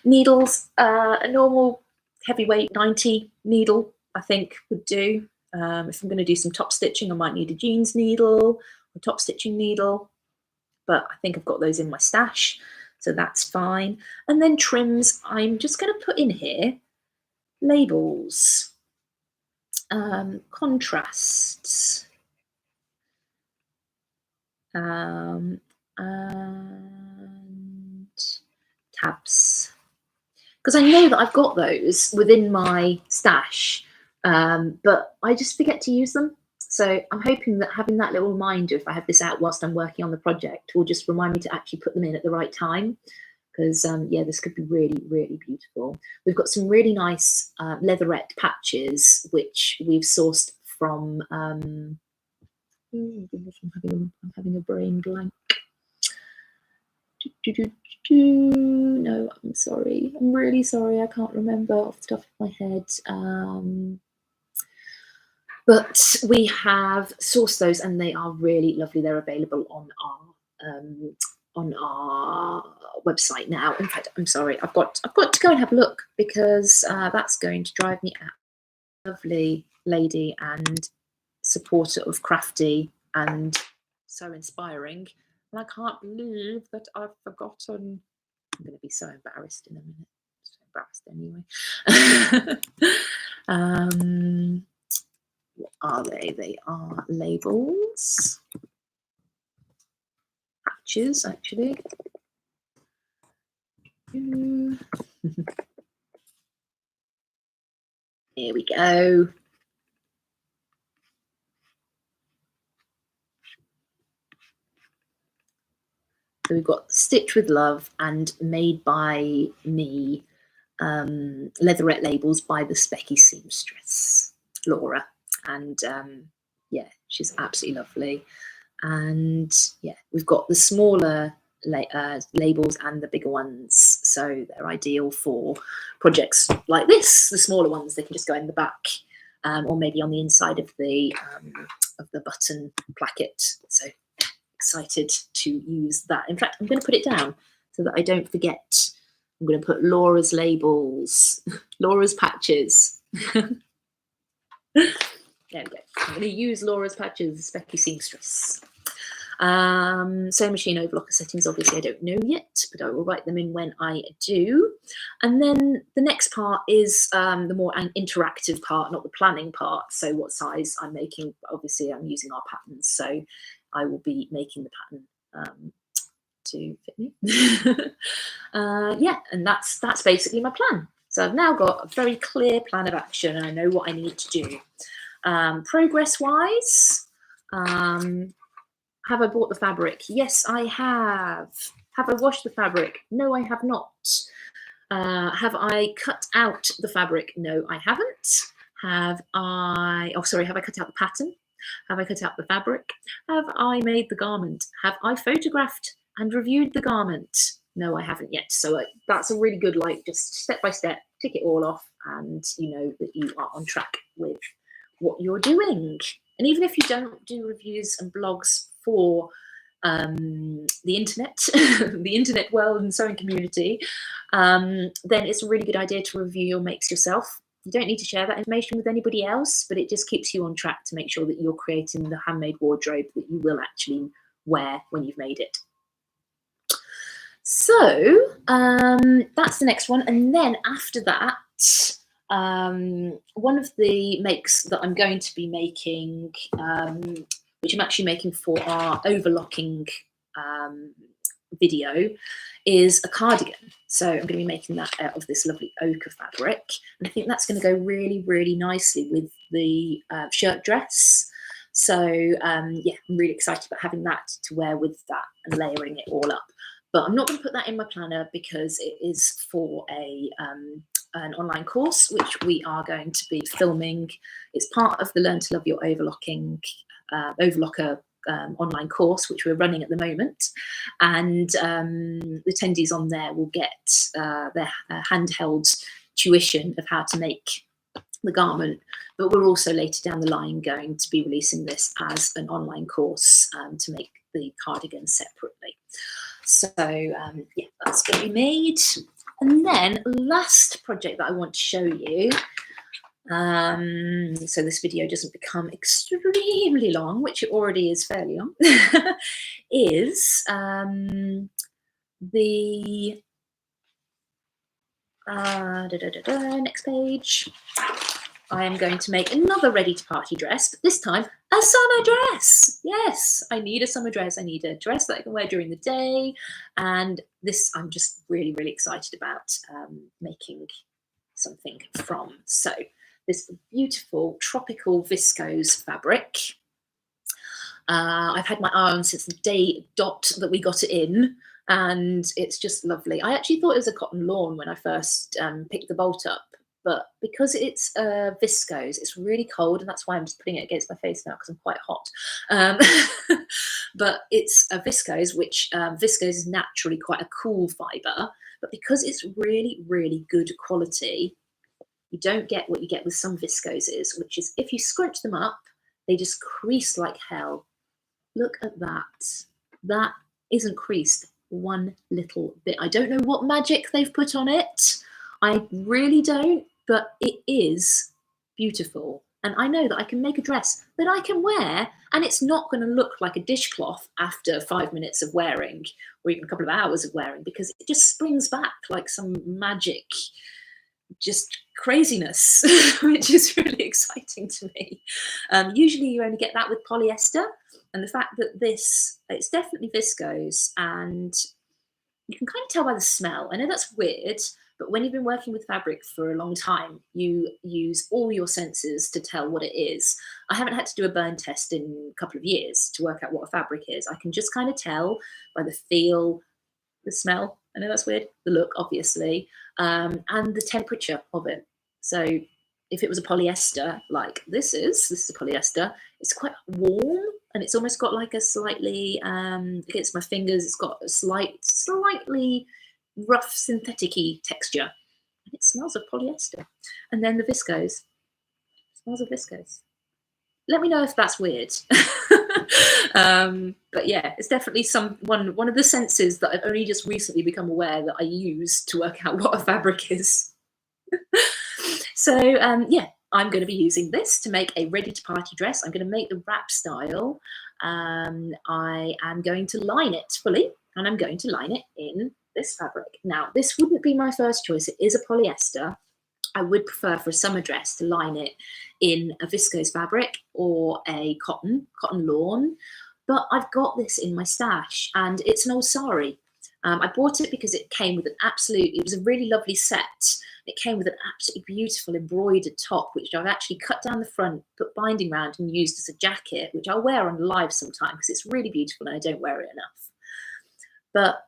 Needles, a normal heavyweight 90 needle, I think would do. If I'm going to do some top stitching, I might need a jeans needle, a top stitching needle, but I think I've got those in my stash, so that's fine. And then trims, I'm just going to put in here labels, contrasts, and tabs, because I know that I've got those within my stash, but I just forget to use them. So I'm hoping that having that little reminder, if I have this out whilst I'm working on the project, will just remind me to actually put them in at the right time. Because yeah, this could be really, really beautiful. We've got some really nice leatherette patches, which we've sourced from. I'm having a brain blank. No, I'm sorry. I'm really sorry. I can't remember off the top of my head. But we have sourced those, and they are really lovely. They're available on our website now. In fact, I'm sorry. I've got to go and have a look, because that's going to drive me out. Lovely lady and supporter of Crafty and so inspiring. And I can't believe that I've forgotten. I'm going to be so embarrassed in a minute. So embarrassed anyway. What are they? They are labels. Patches, actually. Here we go. So we've got Stitch with Love and Made by Me, leatherette labels by the Specky seamstress, Laura. And yeah, she's absolutely lovely. And yeah, we've got the smaller labels and the bigger ones, so they're ideal for projects like this. The smaller ones, they can just go in the back, or maybe on the inside of the button placket. So excited to use that. In fact, I'm going to put it down so that I don't forget. I'm going to put Laura's labels, Laura's patches. There we go. I'm going to use Laura's patches, Specky seamstress. Sewing machine overlocker settings, obviously I don't know yet, but I will write them in when I do. And then the next part is the more interactive part, not the planning part. So what size I'm making, obviously I'm using our patterns, so I will be making the pattern to fit me. Yeah, and that's basically my plan. So I've now got a very clear plan of action, and I know what I need to do. Progress-wise, have I bought the fabric? Yes, I have. Have I washed the fabric? No, I have not. Have I cut out the fabric? No, I haven't. Have I cut out the pattern? Have I cut out the fabric? Have I made the garment? Have I photographed and reviewed the garment? No, I haven't yet. So that's a really good, like, just step by step, tick it all off, and you know that you are on track with what you're doing. And even if you don't do reviews and blogs for the internet, the internet world and sewing community, then it's a really good idea to review your makes yourself. You don't need to share that information with anybody else, but it just keeps you on track to make sure that you're creating the handmade wardrobe that you will actually wear when you've made it. So that's the next one. And then after that, one of the makes that I'm going to be making, which I'm actually making for our overlocking video, is a cardigan. So I'm going to be making that out of this lovely ochre fabric, and I think that's going to go really, really nicely with the shirt dress. So yeah, I'm really excited about having that to wear with that and layering it all up. But I'm not going to put that in my planner because it is for an online course which we are going to be filming. It's part of the Learn to Love Your Overlocking Overlocker online course which we're running at the moment, and the attendees on there will get their handheld tuition of how to make the garment, but we're also later down the line going to be releasing this as an online course to make the cardigan separately. So yeah, that's going to be made. And then last project that I want to show you, so this video doesn't become extremely long, which it already is fairly long, is the next page. I am going to make another ready to party dress, but this time a summer dress. Yes, I need a summer dress. I need a dress that I can wear during the day. And this I'm just really, really excited about making something from. So this beautiful tropical viscose fabric. I've had my eye on since the day dot that we got it in, and it's just lovely. I actually thought it was a cotton lawn when I first picked the bolt up, but because it's viscose, it's really cold, and that's why I'm just putting it against my face now because I'm quite hot. But it's a viscose, which viscose is naturally quite a cool fibre, but because it's really, really good quality, you don't get what you get with some viscoses, which is if you scrunch them up, they just crease like hell. Look at that. That isn't creased one little bit. I don't know what magic they've put on it. I really don't, but it is beautiful. And I know that I can make a dress that I can wear, and it's not going to look like a dishcloth after 5 minutes of wearing, or even a couple of hours of wearing, because it just springs back like some magic, just craziness, which is really exciting to me. Usually you only get that with polyester, and the fact that this, it's definitely viscose, and you can kind of tell by the smell. I know that's weird, but when you've been working with fabric for a long time, you use all your senses to tell what it is. I haven't had to do a burn test in a couple of years to work out what a fabric is. I can just kind of tell by the feel, the smell, I know that's weird, the look, obviously, and the temperature of it. So if it was a polyester, like this is a polyester, it's quite warm, and it's almost got like a slightly, against my fingers, it's got a slightly rough synthetic-y texture. And it smells of polyester. And then the viscose, smells of viscose. Let me know if that's weird. But yeah, it's definitely one of the senses that I've only just recently become aware that I use to work out what a fabric is. So yeah, I'm going to be using this to make a ready to party dress. I'm going to make the wrap style. I am going to line it fully, and I'm going to line it in this fabric. Now, this wouldn't be my first choice. It is a polyester. I would prefer for a summer dress to line it in a viscose fabric or a cotton lawn, but I've got this in my stash, and it's an old sari. I bought it because it came with it was a really lovely set. It came with an absolutely beautiful embroidered top, which I've actually cut down the front, put binding around, and used as a jacket, which I'll wear on live sometime because it's really beautiful and I don't wear it enough. But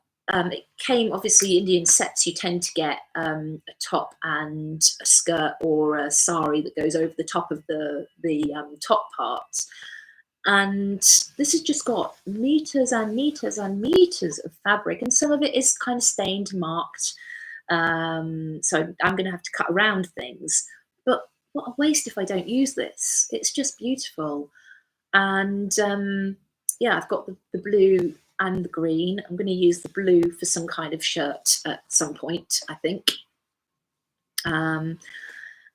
it came, obviously, Indian sets, you tend to get a top and a skirt or a sari that goes over the top of the top part. And this has just got meters and meters and meters of fabric, and some of it is kind of stained, marked. So I'm going to have to cut around things. But what a waste if I don't use this. It's just beautiful. And yeah, I've got the blue and the green. I'm going to use the blue for some kind of shirt at some point, I think.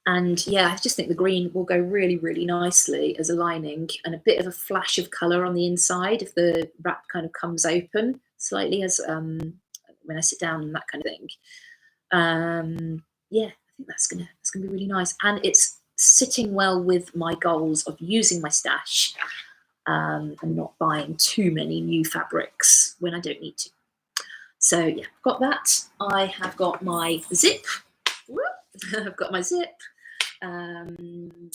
And yeah, I just think the green will go really, really nicely as a lining, and a bit of a flash of colour on the inside if the wrap kind of comes open slightly as when I sit down and that kind of thing. Yeah, I think that's gonna be really nice, and it's sitting well with my goals of using my stash and not buying too many new fabrics when I don't need to. So yeah, I've got that. I have got my zip. I've got my zip. And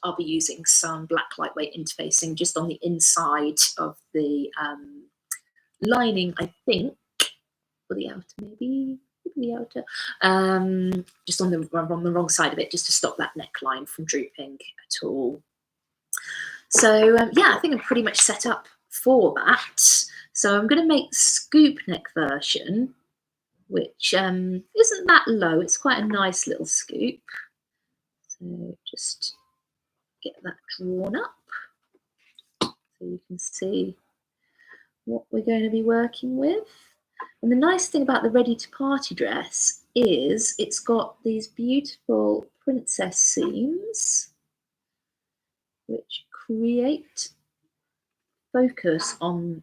I'll be using some black lightweight interfacing just on the inside of the lining, I think, or the outer, maybe the outer, just on the wrong side of it, just to stop that neckline from drooping at all. So yeah, I think I'm pretty much set up for that. So I'm going to make the scoop neck version, which isn't that low. It's quite a nice little scoop. So just get that drawn up so you can see what we're going to be working with. And the nice thing about the Ready to Party dress is it's got these beautiful princess seams which create focus on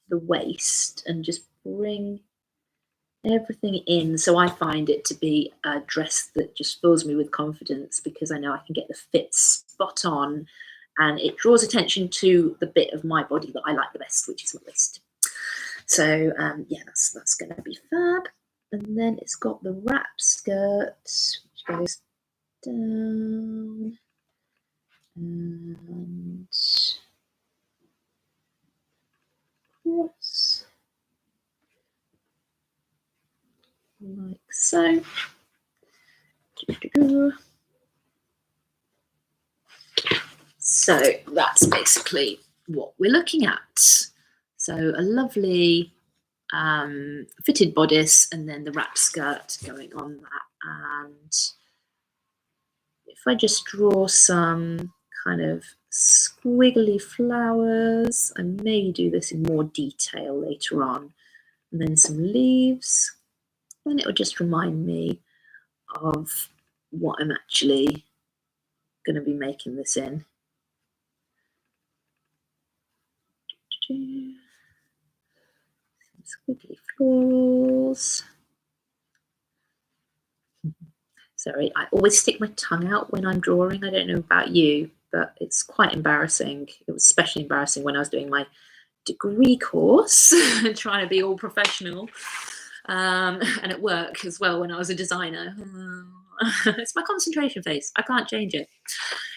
the waist and just bring everything in. So I find it to be a dress that just fills me with confidence, because I know I can get the fit spot on, and it draws attention to the bit of my body that I like the best, which is my waist. So yeah, that's going to be fab. And then it's got the wrap skirt, which goes down and across like so. So that's basically what we're looking at. So a lovely fitted bodice, and then the wrap skirt going on that. And if I just draw some kind of squiggly flowers, I may do this in more detail later on, and then some leaves, and it will just remind me of what I'm actually going to be making this in. Some squiggly florals. Sorry, I always stick my tongue out when I'm drawing. I don't know about you, but it's quite embarrassing. It was especially embarrassing when I was doing my degree course, trying to be all professional, and at work as well when I was a designer. It's my concentration face. I can't change it.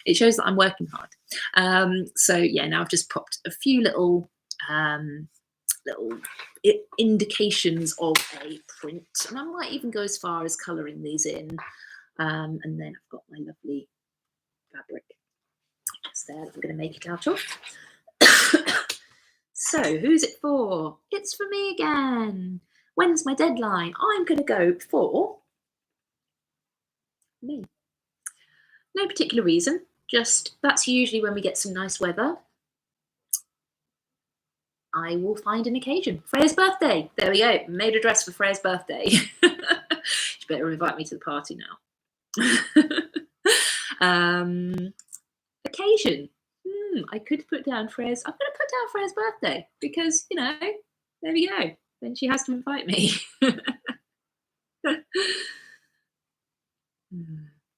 It shows that I'm working hard. So yeah, now I've just popped a few little indications of a print, and I might even go as far as colouring these in. And then I've got my lovely fabric just there that I'm going to make it out of. So who's it for? It's for me again. When's my deadline? I'm going to go for me. No particular reason, just that's usually when we get some nice weather. I will find an occasion. Freya's birthday. There we go. Made a dress for Freya's birthday. You better invite me to the party now. Occasion. I could put down Freya's. I'm going to put down Freya's birthday because, you know, there we go. Then she has to invite me.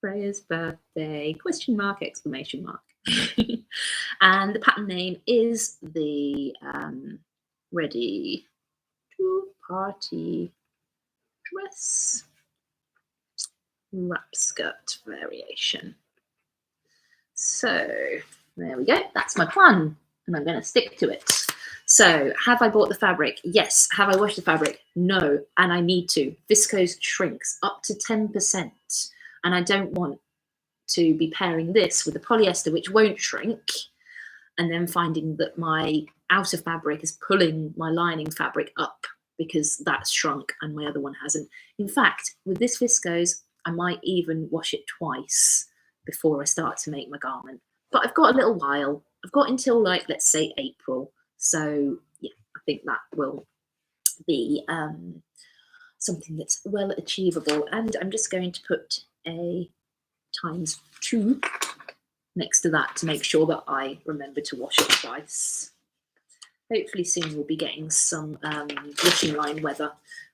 Freya's birthday, question mark, exclamation mark. And the pattern name is the Ready to Party dress wrap skirt variation. So there we go. That's my plan, and I'm going to stick to it. So have I bought the fabric? Yes. Have I washed the fabric? No, and I need to. Viscose shrinks up to 10%, and I don't want to be pairing this with the polyester, which won't shrink, and then finding that my outer fabric is pulling my lining fabric up because that's shrunk and my other one hasn't. In fact, with this viscose, I might even wash it twice before I start to make my garment. But I've got a little while. I've got until, like, let's say April. So yeah, I think that will be something that's well achievable. And I'm just going to put a ×2 next to that to make sure that I remember to wash it twice. Hopefully soon we'll be getting some washing line weather,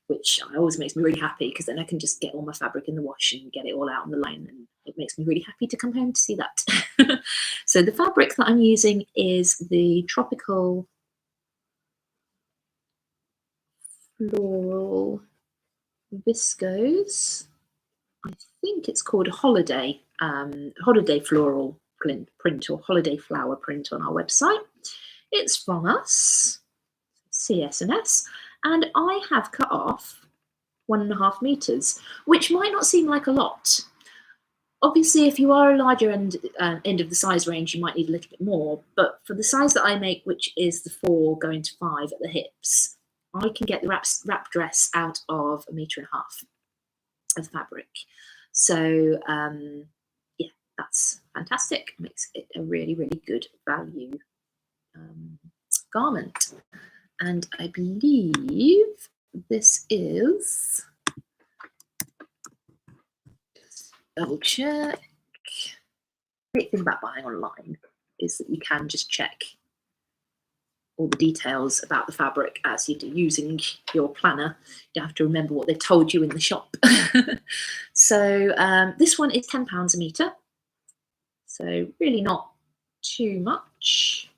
which always makes me really happy, because then I can just get all my fabric in the wash and get it all out on the line, and it makes me really happy to come home to see that. So the fabric that I'm using is the Tropical Floral Viscose. I think it's called Holiday Floral print or Holiday Flower print on our website. It's from us, CS&S, and I have cut off 1.5 meters, which might not seem like a lot. Obviously, if you are a larger end of the size range, you might need a little bit more. But for the size that I make, which is the 4 going to 5 at the hips, I can get the wrap dress out of 1.5 meters of fabric. So yeah, that's fantastic. Makes it a really, really good value garment. And I believe this is, double check. The great thing about buying online is that you can just check all the details about the fabric as you do using your planner. You don't have to remember what they told you in the shop. So this one is £10 a metre, so really not too much.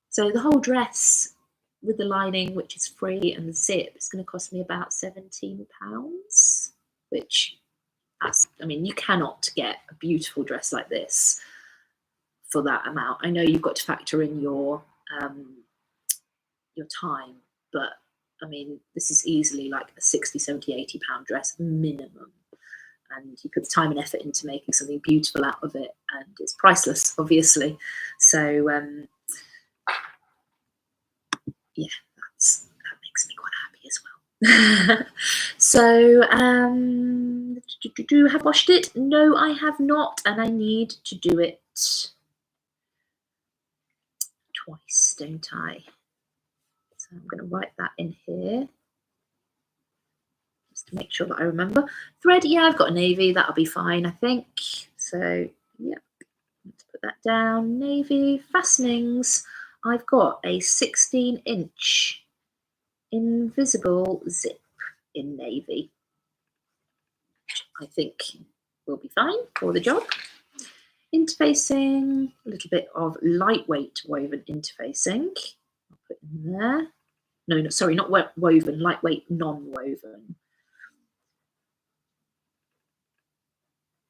So the whole dress with the lining, which is free, and the zip is going to cost me about £17, which, I mean, you cannot get a beautiful dress like this for that amount. I know you've got to factor in your time, but I mean, this is easily like a 60, 70, £80 dress minimum. And you put the time and effort into making something beautiful out of it, and it's priceless, obviously. So yeah, that makes me quite happy as well. So have washed it? No, I have not, and I need to do it twice, don't I? So I'm going to write that in here just to make sure that I remember. Thread, yeah, I've got a navy, that'll be fine, I think. So yeah, let's put that down. Navy. Fastenings, I've got a 16-inch invisible zip in navy, which I think will be fine for the job. Interfacing, a little bit of lightweight woven interfacing. I'll put in there. No, sorry, not woven, lightweight non-woven.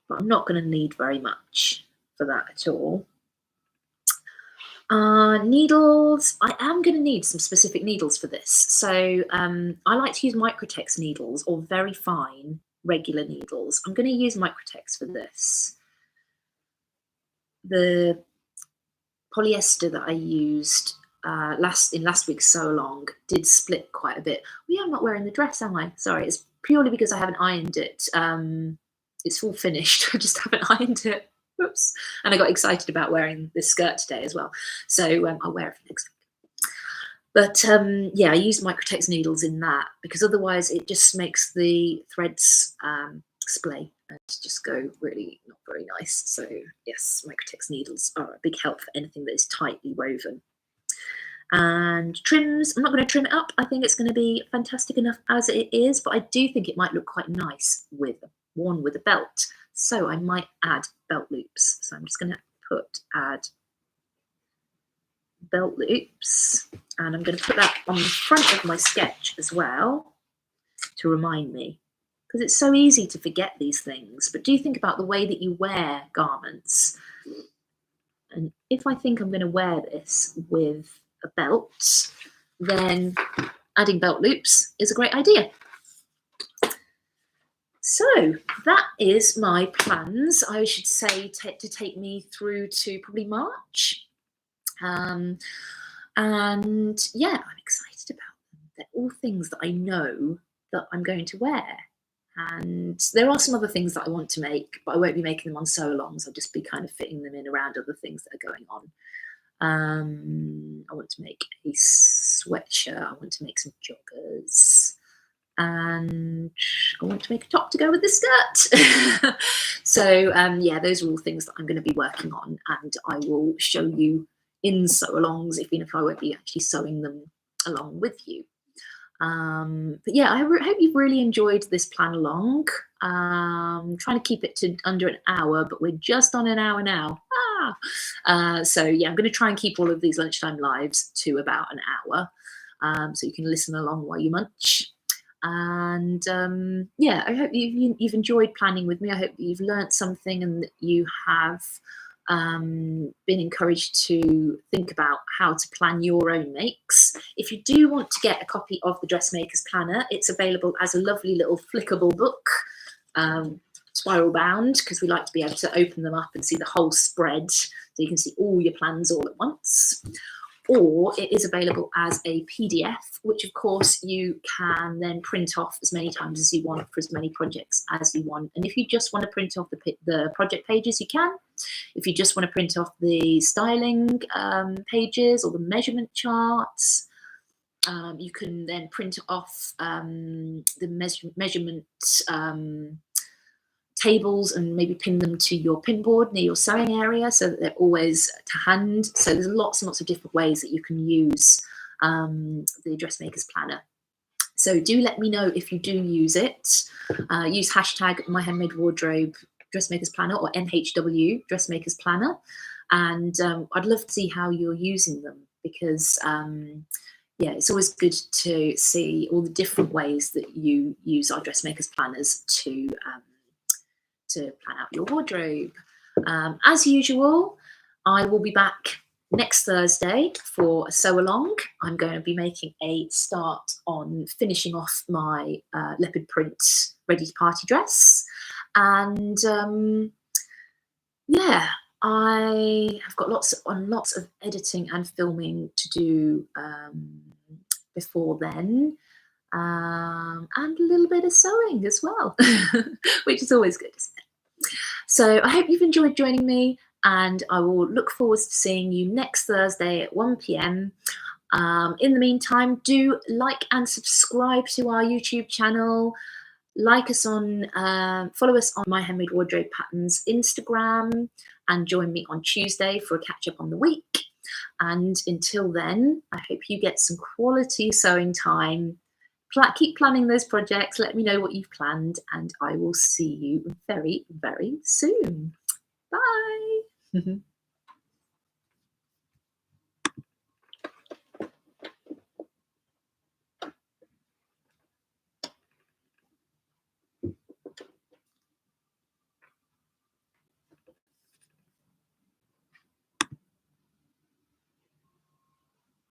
But I'm not going to need very much for that at all. Needles, I am going to need some specific needles for this. So I like to use Microtex needles or very fine regular needles. I'm going to use Microtex for this. The polyester that I used in last week's Sew Along did split quite a bit. Oh, yeah, I'm not wearing the dress, am I? Sorry, it's purely because I haven't ironed it. It's all finished. I just haven't ironed it. Whoops. And I got excited about wearing this skirt today as well. So I'll wear it for next week. But yeah, I use Microtex needles in that because otherwise it just makes the threads splay and just go really not very nice. So yes, Microtex needles are a big help for anything that is tightly woven. And trims, I'm not going to trim it up. I think it's going to be fantastic enough as it is, but I do think it might look quite nice worn with a belt. So I might add belt loops. So I'm just going to add belt loops, and I'm going to put that on the front of my sketch as well to remind me, because it's so easy to forget these things. But do think about the way that you wear garments. And if I think I'm going to wear this with a belt, then adding belt loops is a great idea. So that is my plans, I should say, to take me through to probably March. And yeah, I'm excited about them. They're all things that I know that I'm going to wear. And there are some other things that I want to make, but I won't be making them on sew-alongs. I'll just be kind of fitting them in around other things that are going on. I want to make a sweatshirt. I want to make some joggers. And I want to make a top to go with the skirt. So yeah, those are all things that I'm going to be working on, and I will show you in sew-alongs, even if I won't be actually sewing them along with you. But yeah, I hope you've really enjoyed this plan along. Trying to keep it to under an hour, but we're just on an hour now. So yeah, I'm going to try and keep all of these lunchtime lives to about an hour, so you can listen along while you munch. And yeah, I hope you've enjoyed planning with me. I hope you've learnt something and that you have been encouraged to think about how to plan your own makes. If you do want to get a copy of the Dressmaker's Planner, it's available as a lovely little flickable book, spiral bound, because we like to be able to open them up and see the whole spread, so you can see all your plans all at once. Or it is available as a PDF, which of course you can then print off as many times as you want for as many projects as you want. And if you just want to print off the project pages, you can. If you just want to print off the styling pages or the measurement charts, you can then print off the measurement tables and maybe pin them to your pinboard near your sewing area so that they're always to hand. So there's lots and lots of different ways that you can use the Dressmaker's Planner. So do let me know if you do use it. Use hashtag My Handmade Wardrobe Dressmaker's Planner or MHW Dressmaker's Planner, and I'd love to see how you're using them, because yeah, it's always good to see all the different ways that you use our Dressmaker's Planners to plan out your wardrobe. As usual, I will be back next Thursday for a sew along. I'm going to be making a start on finishing off my leopard print ready to party dress. And yeah, I have got lots of editing and filming to do before then. And a little bit of sewing as well, which is always good, isn't it? So I hope you've enjoyed joining me, and I will look forward to seeing you next Thursday at 1 p.m. In the meantime, do like and subscribe to our YouTube channel. Like us on, follow us on My Handmade Wardrobe Patterns Instagram, and join me on Tuesday for a catch up on the week. And until then, I hope you get some quality sewing time. Keep planning those projects. Let me know what you've planned, and I will see you very, very soon. Bye.